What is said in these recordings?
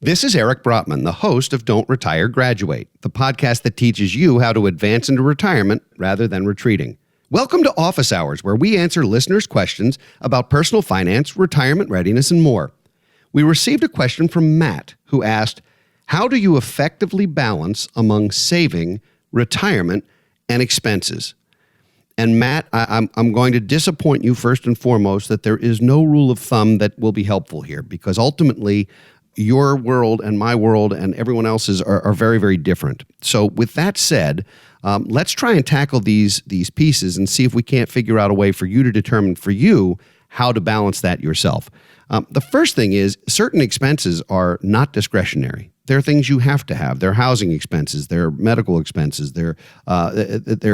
This is Eric Brotman, the host of Don't Retire, Graduate, the podcast that teaches you how to advance into retirement rather than retreating. Welcome to Office Hours, where we answer listeners' questions about personal finance, retirement readiness, and more. We received a question from Matt, who asked, how do you effectively balance among saving, retirement, and expenses? And Matt, I'm going to disappoint you first and foremost that there is no rule of thumb that will be helpful here, because ultimately, your world and my world and everyone else's are very, very different. So with that said, let's try and tackle these pieces and see if we can't figure out a way for you to determine for you how to balance that yourself. The first thing is certain expenses are not discretionary. They're things you have to have. They're housing expenses, they're medical expenses, they're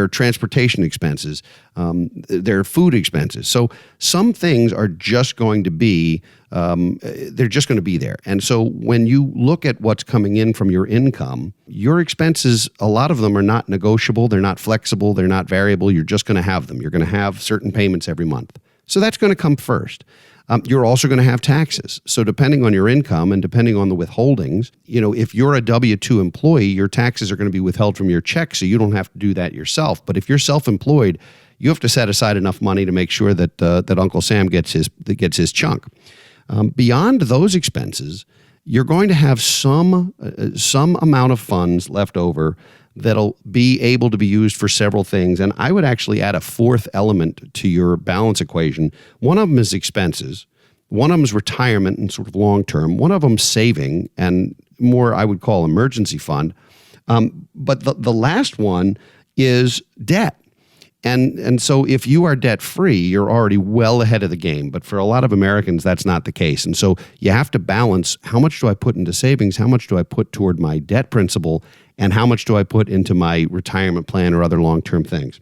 transportation expenses, they're food expenses. So some things are just going to be, they're just going to be there. And so when you look at what's coming in from your income, your expenses, a lot of them are not negotiable, they're not flexible, they're not variable. You're just going to have them. You're going to have certain payments every month. So that's going to come first. You're also going to have taxes. So depending on your income and depending on the withholdings, if you're a W-2 employee, your taxes are going to be withheld from your check, so you don't have to do that yourself. But if you're self-employed, you have to set aside enough money to make sure that Uncle Sam gets his chunk. Beyond those expenses, you're going to have some amount of funds left over that'll be able to be used for several things. And I would actually add a fourth element to your balance equation. One of them is expenses. One of them is retirement and sort of long-term. One of them saving and more I would call emergency fund. But the last one is debt. And so if you are debt-free, you're already well ahead of the game. But for a lot of Americans, that's not the case. And so you have to balance, how much do I put into savings? How much do I put toward my debt principal? And how much do I put into my retirement plan or other long-term things?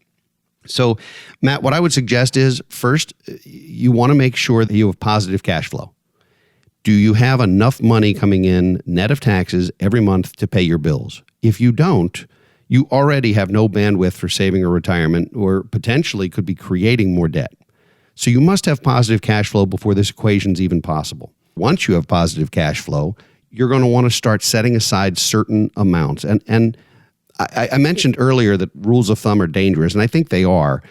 So, Matt, what I would suggest is, first, you want to make sure that you have positive cash flow. Do you have enough money coming in, net of taxes, every month to pay your bills? If you don't, you already have no bandwidth for saving or retirement, or potentially could be creating more debt. So you must have positive cash flow before this equation is even possible. Once you have positive cash flow, you're going to want to start setting aside certain amounts. And I mentioned earlier that rules of thumb are dangerous, and I think they are.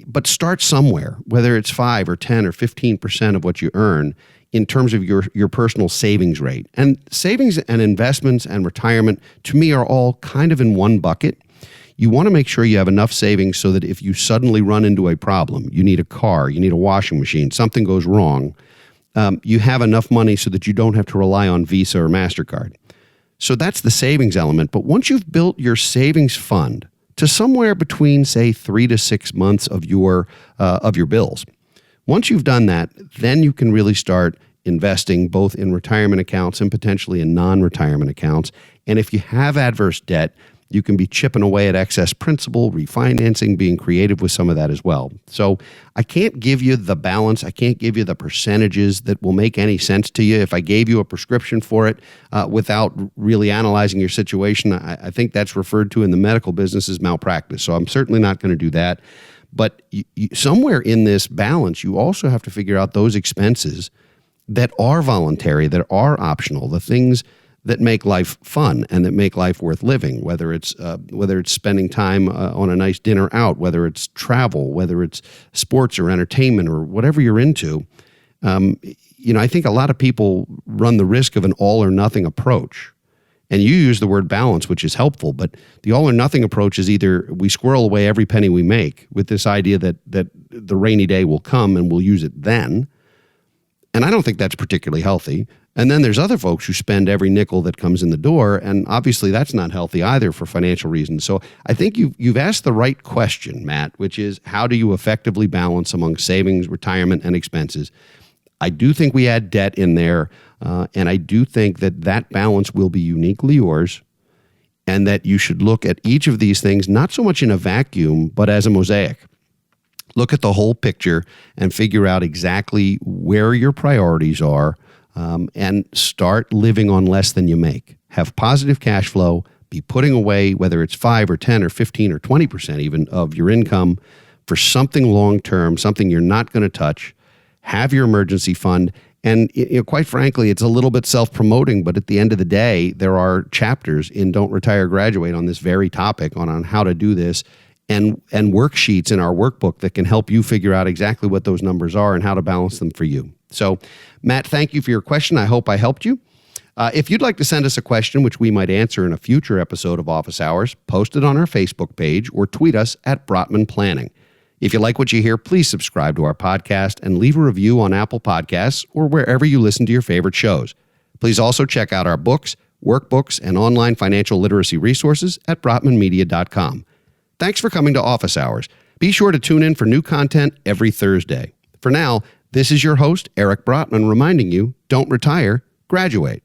But start somewhere, whether it's 5 or 10 or 15% of what you earn in terms of your personal savings rate. And savings and investments and retirement, to me, are all kind of in one bucket. You want to make sure you have enough savings so that if you suddenly run into a problem, you need a car, you need a washing machine, something goes wrong, you have enough money so that you don't have to rely on Visa or MasterCard. So that's the savings element. But once you've built your savings fund to somewhere between, say, 3 to 6 months of your bills, once you've done that, then you can really start investing both in retirement accounts and potentially in non-retirement accounts. And if you have adverse debt, you can be chipping away at excess principal, refinancing, being creative with some of that as well. So I can't give you the balance. I can't give you the percentages that will make any sense to you. If I gave you a prescription for it without really analyzing your situation, I think that's referred to in the medical business as malpractice. So I'm certainly not going to do that. But somewhere in this balance, you also have to figure out those expenses that are voluntary, that are optional, the things that make life fun and that make life worth living, whether it's spending time on a nice dinner out, whether it's travel, whether it's sports or entertainment or whatever you're into. I think a lot of people run the risk of an all or nothing approach. And you use the word balance, which is helpful, but the all or nothing approach is either we squirrel away every penny we make with this idea that the rainy day will come and we'll use it then. And I don't think that's particularly healthy. And then there's other folks who spend every nickel that comes in the door, and obviously that's not healthy either for financial reasons. So I think you've asked the right question, Matt, which is how do you effectively balance among savings, retirement, and expenses? I do think we add debt in there, and I do think that balance will be uniquely yours, and that you should look at each of these things not so much in a vacuum, but as a mosaic. Look at the whole picture and figure out exactly where your priorities are, and start living on less than you make. Have positive cash flow, be putting away, whether it's 5 or 10 or 15 or 20% even of your income for something long-term, something you're not going to touch. Have your emergency fund, And quite frankly, it's a little bit self-promoting, but at the end of the day, there are chapters in Don't Retire, Graduate on this very topic on how to do this, and worksheets in our workbook that can help you figure out exactly what those numbers are and how to balance them for you. So, Matt, thank you for your question. I hope I helped you. If you'd like to send us a question, which we might answer in a future episode of Office Hours, post it on our Facebook page or tweet us at Brotman Planning. If you like what you hear, please subscribe to our podcast and leave a review on Apple Podcasts or wherever you listen to your favorite shows. Please also check out our books, workbooks, and online financial literacy resources at brotmanmedia.com. Thanks for coming to Office Hours. Be sure to tune in for new content every Thursday. For now, this is your host, Eric Brotman, reminding you, don't retire, graduate.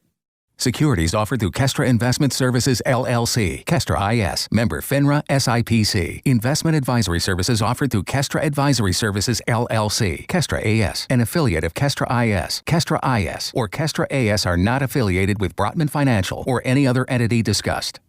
Securities offered through Kestra Investment Services, LLC. Kestra IS. Member FINRA SIPC. Investment advisory services offered through Kestra Advisory Services, LLC. Kestra AS. An affiliate of Kestra IS. Kestra IS or Kestra AS are not affiliated with Brotman Financial or any other entity discussed.